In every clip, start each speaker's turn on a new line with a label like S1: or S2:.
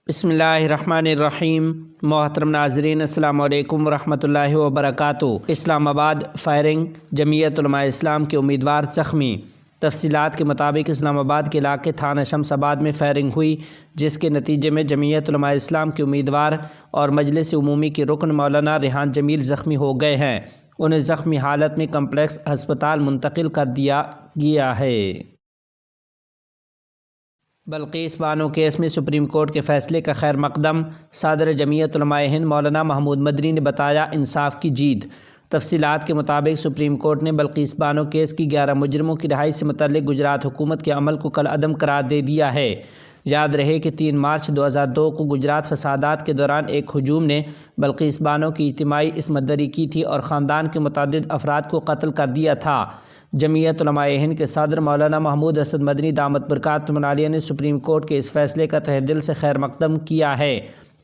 S1: بسم اللہ الرحمن الرحیم۔ محترم ناظرین، السلام علیکم ورحمۃ اللہ وبرکاتہ۔ اسلام آباد فائرنگ، جمعیت علماء اسلام کے امیدوار زخمی۔ تفصیلات کے مطابق اسلام آباد کے علاقے تھانہ شمس آباد میں فائرنگ ہوئی، جس کے نتیجے میں جمعیت علماء اسلام کے امیدوار اور مجلس عمومی کے رکن مولانا ریحان جمیل زخمی ہو گئے ہیں۔ انہیں زخمی حالت میں کمپلیکس ہسپتال منتقل کر دیا گیا ہے۔ بلقیس بانو کیس میں سپریم کورٹ کے فیصلے کا خیر مقدم۔ صدر جمعیت علماء ہند مولانا محمود مدنی نے بتایا انصاف کی جیت۔ تفصیلات کے مطابق سپریم کورٹ نے بلقیس بانو کیس کی 11 مجرموں کی رہائی سے متعلق گجرات حکومت کے عمل کو کل عدم قرار دے دیا ہے۔ یاد رہے کہ 3 مارچ 2002 کو گجرات فسادات کے دوران ایک ہجوم نے بلقیس بانو کی اجتماعی عصمت دری کی تھی اور خاندان کے متعدد افراد کو قتل کر دیا تھا۔ جمعیت علماء ہند کے صدر مولانا محمود اسد مدنی دامت برکاتہم العالیہ نے سپریم کورٹ کے اس فیصلے کا تہہ دل سے خیر مقدم کیا ہے۔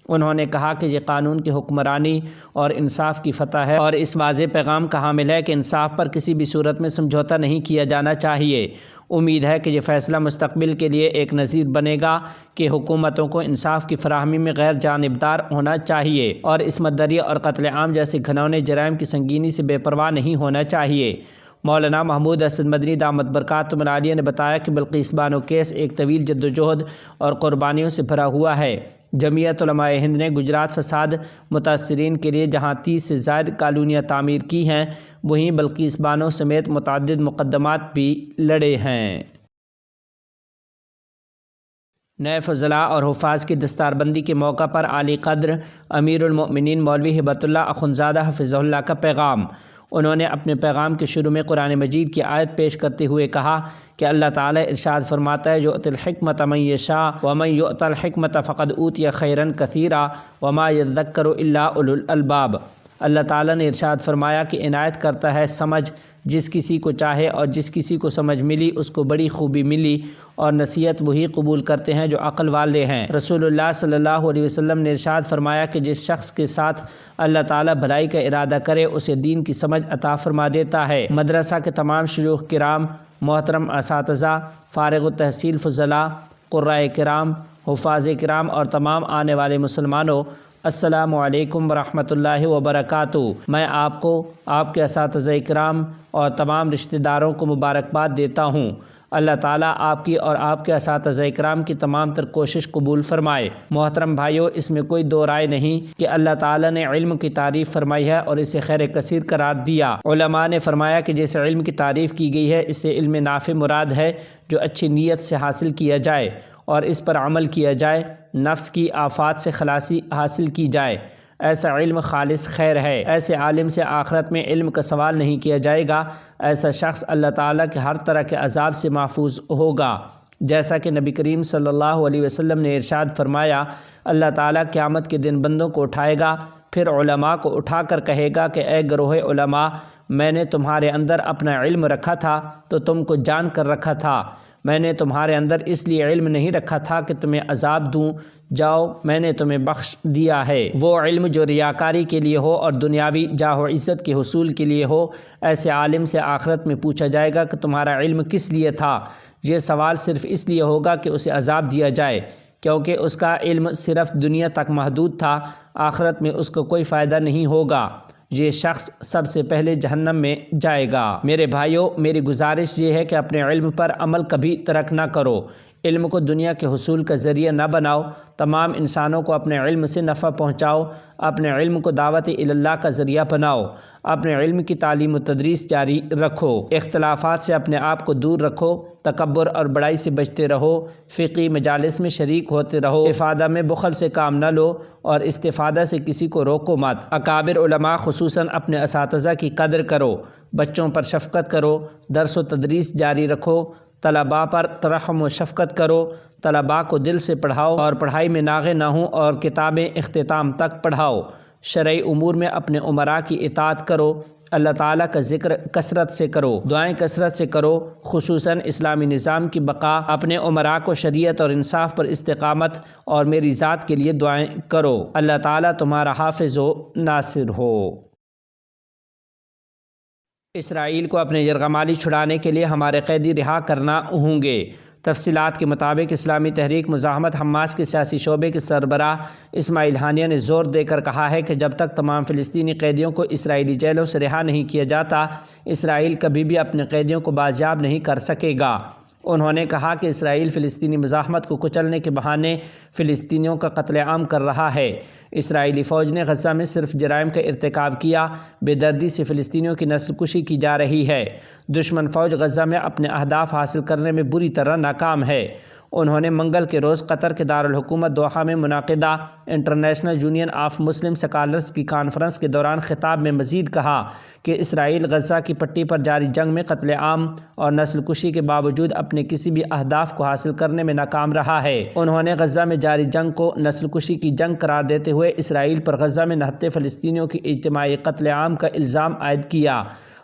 S1: انہوں نے کہا کہ یہ قانون کی حکمرانی اور انصاف کی فتح ہے اور اس واضح پیغام کا حامل ہے کہ انصاف پر کسی بھی صورت میں سمجھوتہ نہیں کیا جانا چاہیے۔ امید ہے کہ یہ فیصلہ مستقبل کے لیے ایک نظیر بنے گا کہ حکومتوں کو انصاف کی فراہمی میں غیر جانبدار ہونا چاہیے اور عصمت دری اور قتل عام جیسے گھنونے جرائم کی سنگینی سے بے پرواہ نہیں ہونا چاہیے۔ مولانا محمود اسد مدنی دامت برکاتہم العالیہ نے بتایا کہ بلقیس بانو کیس ایک طویل جدوجہد اور قربانیوں سے بھرا ہوا ہے۔ جمعیت علماء ہند نے گجرات فساد متاثرین کے لیے جہاں 30 سے زائد کالونیاں تعمیر کی ہیں، وہیں بلقیس بانو سمیت متعدد مقدمات بھی لڑے ہیں۔ نئے فضلاء اور حفاظ کی دستار بندی کے موقع پر عالی قدر امیر المؤمنین مولوی ہبۃ اللہ اخندزادہ حفظہ اللہ کا پیغام۔ انہوں نے اپنے پیغام کے شروع میں قرآن مجید کی آیت پیش کرتے ہوئے کہا کہ اللہ تعالیٰ ارشاد فرماتا ہے یؤتی الحکمۃ من یشاء ومن یؤت الحکمۃ فقد اوتی خیرا کثیرا وما یذکر الا اولو الالباب۔ اللہ تعالیٰ نے ارشاد فرمایا کہ عنایت کرتا ہے سمجھ جس کسی کو چاہے، اور جس کسی کو سمجھ ملی اس کو بڑی خوبی ملی، اور نصیحت وہی قبول کرتے ہیں جو عقل والے ہیں۔ رسول اللہ صلی اللہ علیہ وسلم نے ارشاد فرمایا کہ جس شخص کے ساتھ اللہ تعالیٰ بھلائی کا ارادہ کرے اسے دین کی سمجھ عطا فرما دیتا ہے۔ مدرسہ کے تمام شیوخ کرام، محترم اساتذہ، فارغ التحصیل فضلاء، قرائے کرام، حفاظ کرام اور تمام آنے والے مسلمانوں، السلام علیکم ورحمۃ اللہ وبرکاتہ۔ میں آپ کو، آپ کے اساتذہ کرام اور تمام رشتہ داروں کو مبارکباد دیتا ہوں۔ اللہ تعالیٰ آپ کی اور آپ کے اساتذہ کرام کی تمام تر کوشش قبول فرمائے۔ محترم بھائیوں، اس میں کوئی دو رائے نہیں کہ اللہ تعالیٰ نے علم کی تعریف فرمائی ہے اور اسے خیر کثیر قرار دیا۔ علماء نے فرمایا کہ جس علم کی تعریف کی گئی ہے اس سے علم نافع مراد ہے جو اچھی نیت سے حاصل کیا جائے اور اس پر عمل کیا جائے، نفس کی آفات سے خلاصی حاصل کی جائے۔ ایسا علم خالص خیر ہے۔ ایسے عالم سے آخرت میں علم کا سوال نہیں کیا جائے گا۔ ایسا شخص اللہ تعالیٰ کے ہر طرح کے عذاب سے محفوظ ہوگا۔ جیسا کہ نبی کریم صلی اللہ علیہ وسلم نے ارشاد فرمایا، اللہ تعالیٰ قیامت کے دن بندوں کو اٹھائے گا، پھر علماء کو اٹھا کر کہے گا کہ اے گروہ علماء، میں نے تمہارے اندر اپنا علم رکھا تھا تو تم کو جان کر رکھا تھا۔ میں نے تمہارے اندر اس لیے علم نہیں رکھا تھا کہ تمہیں عذاب دوں، جاؤ میں نے تمہیں بخش دیا ہے۔ وہ علم جو ریاکاری کے لیے ہو اور دنیاوی جاہ و عزت کے حصول کے لیے ہو، ایسے عالم سے آخرت میں پوچھا جائے گا کہ تمہارا علم کس لیے تھا؟ یہ سوال صرف اس لیے ہوگا کہ اسے عذاب دیا جائے، کیونکہ اس کا علم صرف دنیا تک محدود تھا، آخرت میں اس کو کوئی فائدہ نہیں ہوگا۔ یہ شخص سب سے پہلے جہنم میں جائے گا۔ میرے بھائیوں، میری گزارش یہ ہے کہ اپنے علم پر عمل کبھی ترک نہ کرو۔ علم کو دنیا کے حصول کا ذریعہ نہ بناؤ۔ تمام انسانوں کو اپنے علم سے نفع پہنچاؤ۔ اپنے علم کو دعوت اللہ کا ذریعہ بناؤ۔ اپنے علم کی تعلیم و تدریس جاری رکھو۔ اختلافات سے اپنے آپ کو دور رکھو۔ تکبر اور بڑائی سے بچتے رہو۔ فقہی مجالس میں شریک ہوتے رہو۔ افادہ میں بخل سے کام نہ لو اور استفادہ سے کسی کو روکو مت۔ اکابر علماء خصوصاً اپنے اساتذہ کی قدر کرو۔ بچوں پر شفقت کرو۔ درس و تدریس جاری رکھو۔ طلباء پر ترحم و شفقت کرو۔ طلباء کو دل سے پڑھاؤ اور پڑھائی میں ناغے نہ ہوں اور کتابیں اختتام تک پڑھاؤ۔ شرعی امور میں اپنے امراء کی اطاعت کرو۔ اللہ تعالیٰ کا ذکر کثرت سے کرو۔ دعائیں کثرت سے کرو، خصوصاً اسلامی نظام کی بقا۔ اپنے امراء کو شریعت اور انصاف پر استقامت اور میری ذات کے لیے دعائیں کرو۔ اللہ تعالیٰ تمہارا حافظ و ناصر ہو۔ اسرائیل کو اپنے یرغمالی چھڑانے کے لیے ہمارے قیدی رہا کرنا ہوں گے۔ تفصیلات کے مطابق اسلامی تحریک مزاحمت حماس کے سیاسی شعبے کے سربراہ اسماعیل ہانیہ نے زور دے کر کہا ہے کہ جب تک تمام فلسطینی قیدیوں کو اسرائیلی جیلوں سے رہا نہیں کیا جاتا، اسرائیل کبھی بھی اپنے قیدیوں کو بازیاب نہیں کر سکے گا۔ انہوں نے کہا کہ اسرائیل فلسطینی مزاحمت کو کچلنے کے بہانے فلسطینیوں کا قتل عام کر رہا ہے۔ اسرائیلی فوج نے غزہ میں صرف جرائم کا ارتکاب کیا، بے دردی سے فلسطینیوں کی نسل کشی کی جا رہی ہے۔ دشمن فوج غزہ میں اپنے اہداف حاصل کرنے میں بری طرح ناکام ہے۔ انہوں نے منگل کے روز قطر کے دارالحکومت دوحہ میں منعقدہ international union of Muslim scholars کی کانفرنس کے دوران خطاب میں مزید کہا کہ اسرائیل غزہ کی پٹی پر جاری جنگ میں قتل عام اور نسل کشی کے باوجود اپنے کسی بھی اہداف کو حاصل کرنے میں ناکام رہا ہے۔ انہوں نے غزہ میں جاری جنگ کو نسل کشی کی جنگ قرار دیتے ہوئے اسرائیل پر غزہ میں نہتے فلسطینیوں کی اجتماعی قتل عام کا الزام عائد کیا۔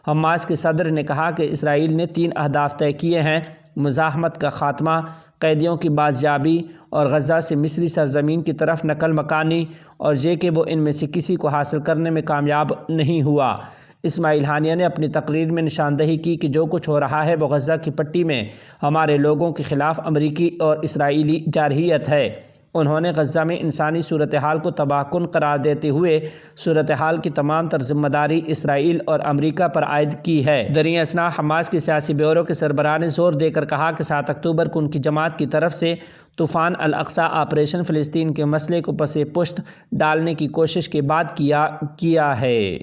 S1: حماس کے صدر نے کہا کہ اسرائیل نے 3 اہداف طے کیے ہیں: مزاحمت کا خاتمہ، قیدیوں کی بازیابی اور غزہ سے مصری سرزمین کی طرف نقل مکانی، اور یہ کہ وہ ان میں سے کسی کو حاصل کرنے میں کامیاب نہیں ہوا۔ اسماعیل ہانیہ نے اپنی تقریر میں نشاندہی کی کہ جو کچھ ہو رہا ہے وہ غزہ کی پٹی میں ہمارے لوگوں کے خلاف امریکی اور اسرائیلی جارحیت ہے۔ انہوں نے غزہ میں انسانی صورتحال کو تباہ کن قرار دیتے ہوئے صورتحال کی تمام تر ذمہ داری اسرائیل اور امریکہ پر عائد کی ہے۔ دریں اثنا حماس کے سیاسی بیورو کے سربراہ نے زور دے کر کہا کہ 7 اکتوبر کو ان کی جماعت کی طرف سے طوفان الاقصی آپریشن فلسطین کے مسئلے کو پس پشت ڈالنے کی کوشش کے بعد کیا ہے۔